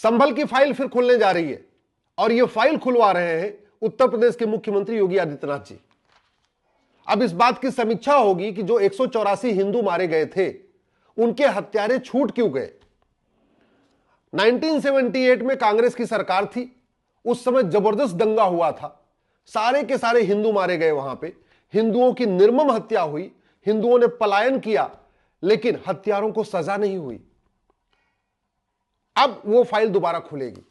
संभल की फाइल फिर खुलने जा रही है और यह फाइल खुलवा रहे हैं उत्तर प्रदेश के मुख्यमंत्री योगी आदित्यनाथ जी। अब इस बात की समीक्षा होगी कि जो 184 हिंदू मारे गए थे उनके हत्यारे छूट क्यों गए। 1978 में कांग्रेस की सरकार थी, उस समय जबरदस्त दंगा हुआ था, सारे के सारे हिंदू मारे गए, वहां पे हिंदुओं की निर्मम हत्या हुई, हिंदुओं ने पलायन किया, लेकिन हत्यारों को सजा नहीं हुई। अब वो फाइल दोबारा खुलेगी।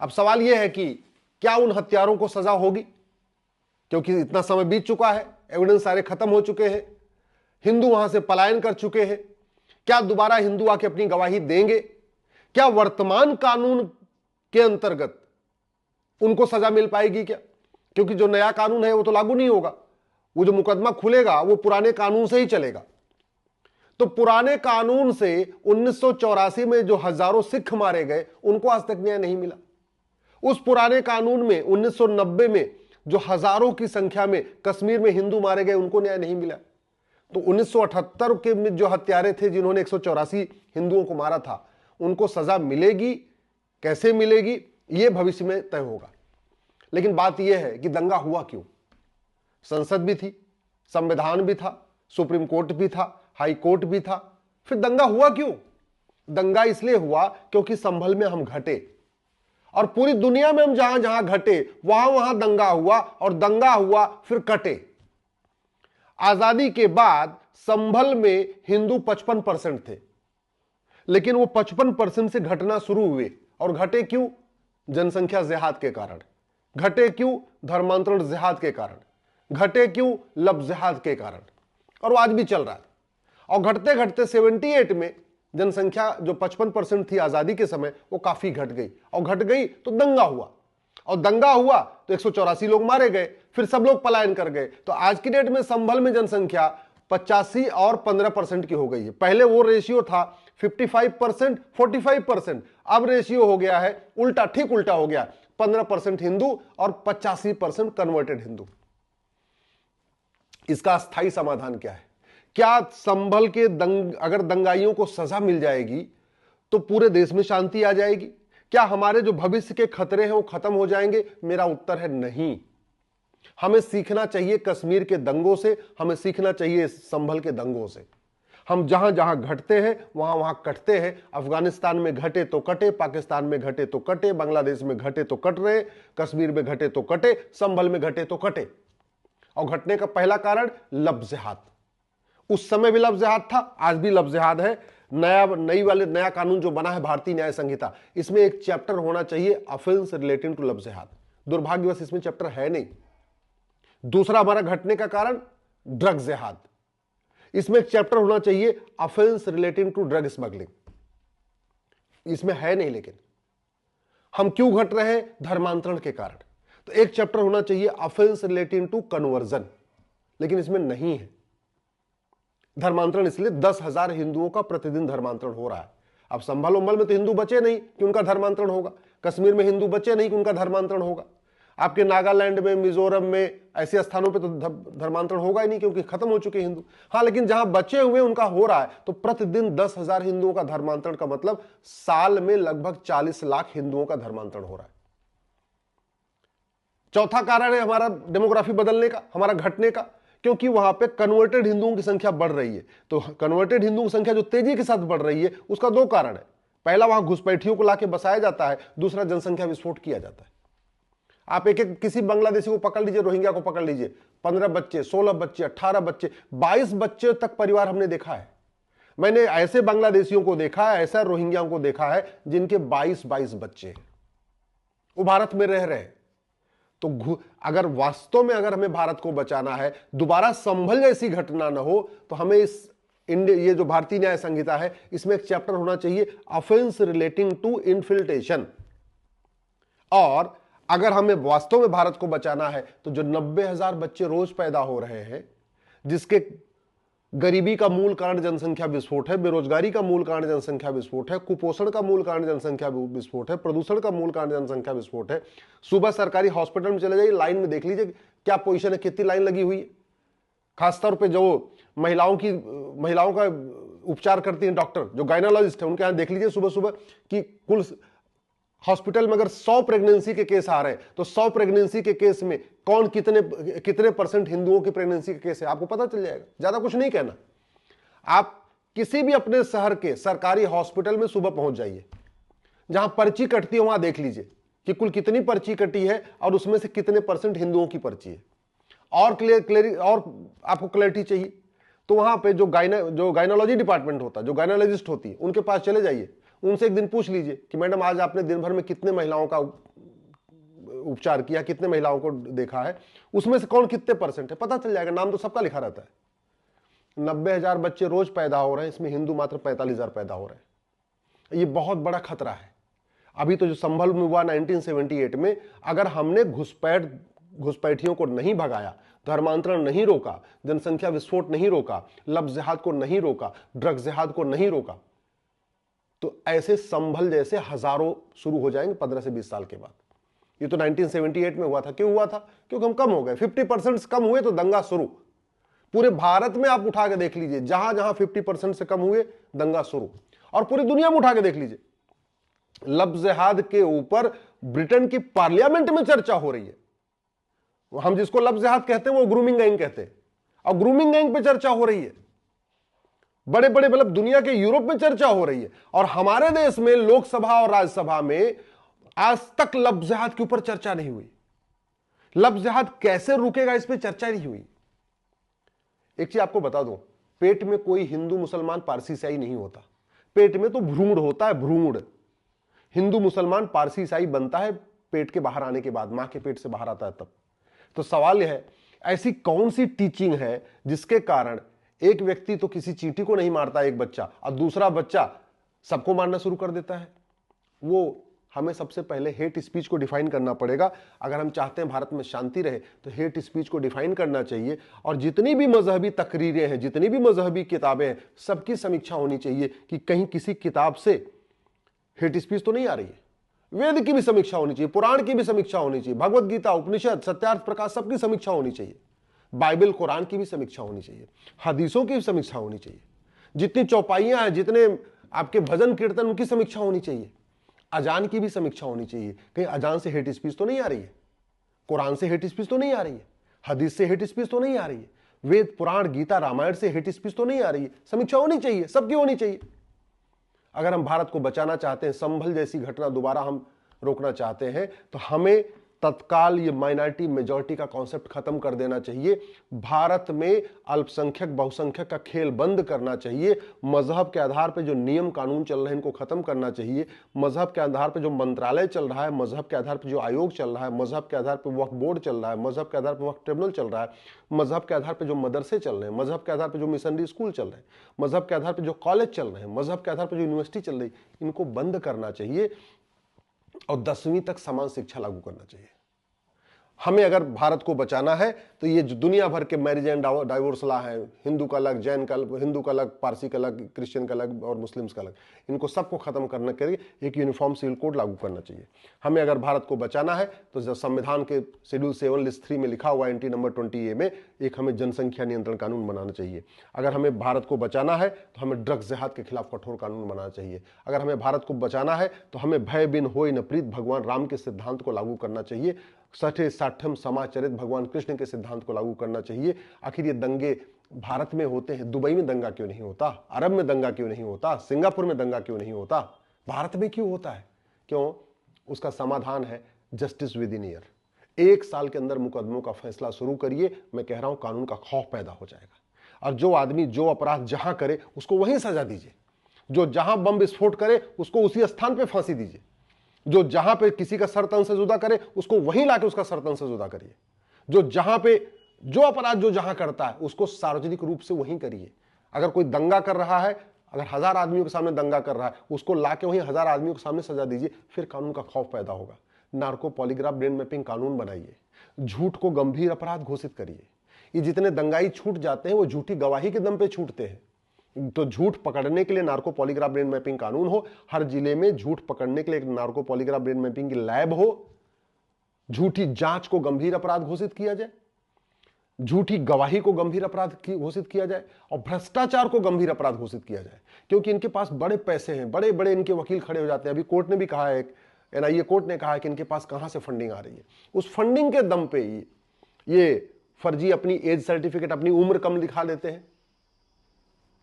अब सवाल यह है कि क्या उन हत्यारों को सजा होगी, क्योंकि इतना समय बीत चुका है, एविडेंस सारे खत्म हो चुके हैं, हिंदू वहां से पलायन कर चुके हैं। क्या दोबारा हिंदू आके अपनी गवाही देंगे? क्या वर्तमान कानून के अंतर्गत उनको सजा मिल पाएगी क्या? क्योंकि जो नया कानून है वो तो लागू नहीं होगा, वो जो मुकदमा खुलेगा वो पुराने कानून से ही चलेगा। तो पुराने कानून से 1984 में जो हजारों सिख मारे गए उनको आज तक न्याय नहीं मिला। उस पुराने कानून में 1990 में जो हजारों की संख्या में कश्मीर में हिंदू मारे गए उनको न्याय नहीं मिला। तो 1978 के में जो हत्यारे थे जिन्होंने 184 हिंदुओं को मारा था, उनको सजा मिलेगी, कैसे मिलेगी, यह भविष्य में तय होगा। लेकिन बात यह है कि दंगा हुआ क्यों? संसद भी थी, संविधान भी था, सुप्रीम कोर्ट भी था, हाई कोर्ट भी था, फिर दंगा हुआ क्यों? दंगा इसलिए हुआ क्योंकि संभल में हम घटे और पूरी दुनिया में हम जहां जहां घटे वहां वहां दंगा हुआ और दंगा हुआ फिर कटे। आजादी के बाद संभल में हिंदू 55% थे, लेकिन वो 55% से घटना शुरू हुए। और घटे क्यों? जनसंख्या जिहाद के कारण। घटे क्यों? धर्मांतरण जिहाद के कारण। घटे क्यों? लब जिहाद के कारण। और वो आज भी चल रहा है। और घटते घटते 78 में जनसंख्या जो 55% थी आजादी के समय, वो काफी घट गई। और घट गई तो दंगा हुआ, और दंगा हुआ तो 184 लोग मारे गए, फिर सब लोग पलायन कर गए। तो आज की डेट में संभल में जनसंख्या 85 और 15% की हो गई है। पहले वो रेशियो था 55% 45%, अब रेशियो हो गया है उल्टा, ठीक उल्टा हो गया, 15% हिंदू और 85% कन्वर्टेड हिंदू। इसका स्थायी समाधान क्या है? क्या संभल के अगर दंगाइयों को सजा मिल जाएगी तो पूरे देश में शांति आ जाएगी? क्या हमारे जो भविष्य के खतरे हैं वो खत्म हो जाएंगे? मेरा उत्तर है नहीं। हमें सीखना चाहिए कश्मीर के दंगों से, हमें सीखना चाहिए संभल के दंगों से। हम जहां जहां घटते हैं वहां वहां कटते हैं। अफगानिस्तान में घटे तो कटे, पाकिस्तान में घटे तो कटे, बांग्लादेश में घटे तो कट रहे, कश्मीर में घटे तो कटे, संभल में घटे तो कटे। और घटने का पहला कारण लब जिहाद। उस समय भी लब जिहाद था, आज भी लब जिहाद है। नया कानून जो बना है भारतीय न्याय संहिता, इसमें एक चैप्टर होना चाहिए अफेंस रिलेटिंग टू लब जिहाद। दुर्भाग्यवश इसमें चैप्टर है नहीं। दूसरा हमारा घटने का कारण ड्रग जिहाद, इसमें एक चैप्टर होना चाहिए offence relating to drug smuggling, इसमें है नहीं। लेकिन हम क्यों घट रहे हैं? धर्मांतरण के कारण। तो एक चैप्टर होना चाहिए अफेंस रिलेटिंग टू कन्वर्जन, लेकिन इसमें नहीं है। धर्मांतरण इसलिए 10,000 हिंदुओं का प्रतिदिन धर्मांतरण हो रहा है। अब संभल उम्बल में तो हिंदू बचे नहीं कि उनका धर्मांतरण होगा, कश्मीर में हिंदू बचे नहीं कि उनका धर्मांतरण होगा, आपके नागालैंड में, मिजोरम में, ऐसे स्थानों पे तो धर्मांतरण होगा ही नहीं क्योंकि खत्म हो चुके हिंदू। हाँ, लेकिन जहां बचे हुए उनका हो रहा है। तो प्रतिदिन 10,000 हिंदुओं का धर्मांतरण का मतलब साल में लगभग 40 लाख हिंदुओं का धर्मांतरण हो रहा है। चौथा कारण है हमारा डेमोग्राफी बदलने का, हमारा घटने का, क्योंकि वहां पे कन्वर्टेड हिंदुओं की संख्या बढ़ रही है। तो कन्वर्टेड हिंदुओं की संख्या जो तेजी के साथ बढ़ रही है उसका दो कारण है। पहला, वहां घुसपैठियों को लाके बसाया जाता है, दूसरा जनसंख्या विस्फोट किया जाता है। आप एक एक किसी बांग्लादेशी को पकड़ लीजिए, रोहिंग्या को पकड़ लीजिए, 15 बच्चे, 16 बच्चे, 18 बच्चे, 22 बच्चे तक परिवार हमने देखा है। मैंने ऐसे बांग्लादेशियों को देखा है, ऐसा रोहिंग्याओं को देखा है जिनके 22 बच्चे हैं, वो भारत में रह रहे हैं। तो अगर वास्तव में अगर हमें भारत को बचाना है, दोबारा संभल जैसी घटना ना हो, तो हमें इस ये जो भारतीय न्याय संहिता है इसमें एक चैप्टर होना चाहिए ऑफेंस रिलेटिंग टू इन्फिल्ट्रेशन। और अगर हमें वास्तव में भारत को बचाना है तो जो 90,000 बच्चे रोज पैदा हो रहे हैं, जिसके गरीबी का मूल कारण जनसंख्या विस्फोट है, बेरोजगारी का मूल कारण जनसंख्या विस्फोट है, कुपोषण का मूल कारण जनसंख्या विस्फोट है, प्रदूषण का मूल कारण जनसंख्या विस्फोट है। सुबह सरकारी हॉस्पिटल में चले जाइए, लाइन में देख लीजिए क्या पोजीशन है, कितनी लाइन लगी हुई है। खासतौर पे जो महिलाओं का उपचार करती हैं डॉक्टर, जो गायनोलॉजिस्ट है, उनके यहां देख लीजिए सुबह सुबह कि कुल हॉस्पिटल में अगर 100 प्रेगनेंसी के केस आ रहे हैं तो 100 प्रेगनेंसी के केस में कौन कितने परसेंट हिंदुओं की प्रेगनेंसी के केस है आपको पता चल जाएगा। ज्यादा कुछ नहीं कहना। आप किसी भी अपने शहर के सरकारी हॉस्पिटल में सुबह पहुंच जाइए, जहां पर्ची कटती है वहां देख लीजिए कि कुल कितनी पर्ची कटी है और उसमें से कितने परसेंट हिंदुओं की पर्ची है। और और आपको क्लैरिटी चाहिए तो वहां पे जो गायनोलॉजी डिपार्टमेंट होता है, जो गायनोलॉजिस्ट होती है, उनके पास चले जाइए, उनसे एक दिन पूछ लीजिए कि मैडम आज आपने दिन भर में कितने महिलाओं का उपचार किया, कितने महिलाओं को देखा है, उसमें से कौन कितने परसेंट है, पता चल जाएगा। नाम तो सबका लिखा रहता है। 90,000 बच्चे रोज पैदा हो रहे हैं, इसमें हिंदू मात्र 45,000 पैदा हो रहे हैं। ये बहुत बड़ा खतरा है। अभी तो जो संभल में हुआ 1978 में, अगर हमने घुसपैठियों को नहीं भगाया, धर्मांतरण नहीं रोका, जनसंख्या विस्फोट नहीं रोका, लफ्ज़ जिहाद को नहीं रोका, ड्रग्स जिहाद को नहीं रोका, तो ऐसे संभल जैसे हजारों शुरू हो जाएंगे 15 से 20 साल के बाद। ये तो 1978 में हुआ था। क्यों हुआ था? क्योंकि हम कम हो गए। 50% कम हुए तो दंगा शुरू। पूरे भारत में आप उठा के देख लीजिए, जहां जहां 50% से कम हुए दंगा शुरू। और पूरी दुनिया में उठा के देख लीजिए, लफ्ज़ जिहाद के ऊपर ब्रिटेन की पार्लियामेंट में चर्चा हो रही है। हम जिसको लफ्ज़ जिहाद कहते हैं वो ग्रूमिंग गैंग कहते हैं, और ग्रूमिंग गैंग पे चर्चा हो रही है। बड़े बड़े मतलब दुनिया के यूरोप में चर्चा हो रही है, और हमारे देश में लोकसभा और राज्यसभा में आज तक लफ्ज़ जिहाद के ऊपर चर्चा नहीं हुई। लफ्ज़ जिहाद कैसे रुकेगा इस पर चर्चा नहीं हुई। एक चीज आपको बता दूं, पेट में कोई हिंदू मुसलमान पारसी ईसाई नहीं होता। पेट में तो भ्रूण होता है, भ्रूण। हिंदू मुसलमान पारसी ईसाई बनता है पेट के बाहर आने के बाद, मां के पेट से बाहर आता है तब। तो सवाल यह है, ऐसी कौन सी टीचिंग है जिसके कारण एक व्यक्ति तो किसी चींटी को नहीं मारता एक बच्चा, और दूसरा बच्चा सबको मारना शुरू कर देता है? वो हमें सबसे पहले हेट स्पीच को डिफाइन करना पड़ेगा। अगर हम चाहते हैं भारत में शांति रहे तो हेट स्पीच को डिफाइन करना चाहिए, और जितनी भी मजहबी तकरीरें हैं, जितनी भी मजहबी किताबें हैं, सबकी समीक्षा होनी चाहिए कि कहीं किसी किताब से हेट स्पीच तो नहीं आ रही है। वेद की भी समीक्षा होनी चाहिए, पुराण की भी समीक्षा होनी चाहिए, भगवत गीता, उपनिषद, सत्यार्थ प्रकाश, सबकी समीक्षा होनी चाहिए। बाइबल कुरान की भी समीक्षा होनी चाहिए, हदीसों की भी समीक्षा होनी चाहिए। जितनी चौपाइयां हैं, जितने आपके भजन कीर्तन, उनकी समीक्षा होनी चाहिए। अजान की भी समीक्षा होनी चाहिए, कहीं अजान से हेट स्पीच तो नहीं आ रही है, कुरान से हेट स्पीच तो नहीं आ रही है, हदीस से हेट स्पीच तो नहीं आ रही है, वेद पुराण गीता रामायण से हेट स्पीच तो नहीं आ रही है। समीक्षा होनी चाहिए, सबकी होनी चाहिए। अगर हम भारत को बचाना चाहते हैं, संभल जैसी घटना दोबारा हम रोकना चाहते हैं, तो हमें तत्काल ये माइनॉरिटी मेजॉरिटी का कॉन्सेप्ट खत्म कर देना चाहिए। भारत में अल्पसंख्यक बहुसंख्यक का खेल बंद करना चाहिए। मजहब के आधार पर जो नियम कानून चल रहे हैं इनको खत्म करना चाहिए। मजहब के आधार पर जो मंत्रालय चल रहा है, मजहब के आधार पर जो आयोग चल रहा है, मजहब के आधार पर वक्फ बोर्ड चल रहा है, मजहब के आधार पर वक्फ ट्रिब्यूनल चल रहा है, मजहब के आधार पर जो मदरसे चल रहे हैं, मजहब के आधार पर जो मिशनरी स्कूल चल रहे हैं, मजहब के आधार पर जो कॉलेज चल रहे हैं, मजहब के आधार पर जो यूनिवर्सिटी चल रही है, इनको बंद करना चाहिए और 10वीं तक समान शिक्षा लागू करना चाहिए। हमें अगर भारत को बचाना है तो ये जो दुनिया भर के मैरिज एंड डाइवोर्स लॉ है, हिंदू का अलग, जैन का अलग, हिंदू का अलग, पारसी का अलग, क्रिश्चियन का अलग और मुस्लिम्स का अलग, इनको सबको खत्म करने के लिए एक यूनिफॉर्म सिविल कोड लागू करना चाहिए। हमें अगर भारत को बचाना है तो जब संविधान के शेड्यूल 7 लिस्ट 3 में लिखा हुआ एंटी नंबर 20A में एक हमें जनसंख्या नियंत्रण कानून बनाना चाहिए। अगर हमें भारत को बचाना है तो हमें ड्रग्स जिहाद के खिलाफ कठोर कानून बनाना चाहिए। अगर हमें भारत को बचाना है तो हमें भय बिन होय न प्रीत भगवान राम के सिद्धांत को लागू करना चाहिए। सठे साठम समाचरित भगवान कृष्ण के सिद्धांत को लागू करना चाहिए। आखिर ये दंगे भारत में होते हैं, दुबई में दंगा क्यों नहीं होता, अरब में दंगा क्यों नहीं होता, सिंगापुर में दंगा क्यों नहीं होता, भारत में क्यों होता है? क्यों? उसका समाधान है जस्टिस विद इन ईयर। 1 साल के अंदर मुकदमों का फैसला शुरू करिए। मैं कह रहा हूं कानून का खौफ पैदा हो जाएगा, और जो आदमी जो अपराध जहां करे उसको वहीं सजा दीजिए। जो जहां बम विस्फोट करे उसको उसी स्थान पर फांसी दीजिए। जो जहां पे किसी का सर तन से जुदा करे उसको वहीं लाके उसका सर तन से जुदा करिए। जो जहां पे जो अपराध जो जहां करता है उसको सार्वजनिक रूप से वहीं करिए। अगर कोई दंगा कर रहा है, अगर 1000 आदमियों के सामने दंगा कर रहा है, उसको लाके वहीं 1000 आदमियों के सामने सजा दीजिए। फिर कानून का खौफ पैदा होगा। नार्को पॉलीग्राफ ब्रेन मैपिंग कानून बनाइए। झूठ को गंभीर अपराध घोषित करिए। ये जितने दंगाई छूट जाते हैं वो झूठी गवाही के दम पे छूटते हैं। तो झूठ पकड़ने के लिए नार्को पॉलीग्राफ ब्रेन मैपिंग कानून हो। हर जिले में झूठ पकड़ने के लिए एक नार्को पॉलीग्राफ ब्रेन मैपिंग की लैब हो। झूठी जांच को गंभीर अपराध घोषित किया जाए, झूठी गवाही को गंभीर अपराध घोषित किया जाए, और भ्रष्टाचार को गंभीर अपराध घोषित किया जाए। क्योंकि इनके पास बड़े पैसे हैं, बड़े बड़े इनके वकील खड़े हो जाते हैं। अभी कोर्ट ने भी कहा है एनआईए कोर्ट ने कहा कि इनके पास कहां से फंडिंग आ रही है। उस फंडिंग के दम पे ये फर्जी अपनी एज सर्टिफिकेट, अपनी उम्र कम दिखा देते हैं।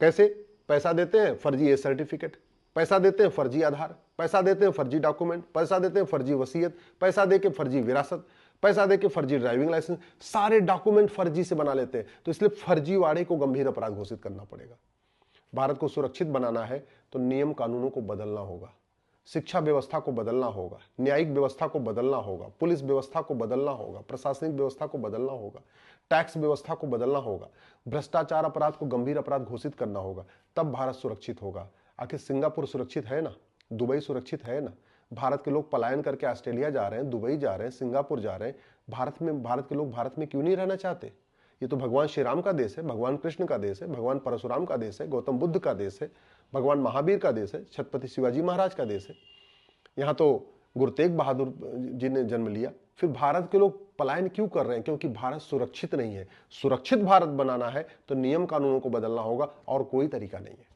कैसे? पैसा देते हैं, फर्जी एज सर्टिफिकेट, पैसा देते हैं फर्जी आधार, पैसा देते हैं फर्जी डॉक्यूमेंट, पैसा देते हैं फर्जी वसीयत, पैसा देके फर्जी विरासत, पैसा देके फर्जी ड्राइविंग लाइसेंस, सारे डॉक्यूमेंट फर्जी से बना लेते हैं। तो इसलिए फर्जीवाड़े को गंभीर अपराध घोषित करना पड़ेगा। भारत को सुरक्षित बनाना है तो नियम कानूनों को बदलना होगा, शिक्षा व्यवस्था को बदलना होगा, न्यायिक व्यवस्था को बदलना होगा, पुलिस व्यवस्था को बदलना होगा, प्रशासनिक व्यवस्था को बदलना होगा, टैक्स व्यवस्था को बदलना होगा, भ्रष्टाचार अपराध को गंभीर अपराध घोषित करना होगा, तब भारत सुरक्षित होगा। आखिर सिंगापुर सुरक्षित है ना, दुबई सुरक्षित है ना। भारत के लोग पलायन करके ऑस्ट्रेलिया जा रहे हैं, दुबई जा रहे हैं, सिंगापुर जा रहे हैं। भारत के लोग भारत में क्यों नहीं रहना चाहते? ये तो भगवान श्री राम का देश है, भगवान कृष्ण का देश है, भगवान परशुराम का देश है, गौतम बुद्ध का देश है, भगवान महावीर का देश है, छत्रपति शिवाजी महाराज का देश है। यहाँ तो गुरु तेग बहादुर जी ने जन्म लिया। फिर भारत के लोग पलायन क्यों कर रहे हैं? क्योंकि भारत सुरक्षित नहीं है। सुरक्षित भारत बनाना है तो नियम कानूनों को बदलना होगा और कोई तरीका नहीं है।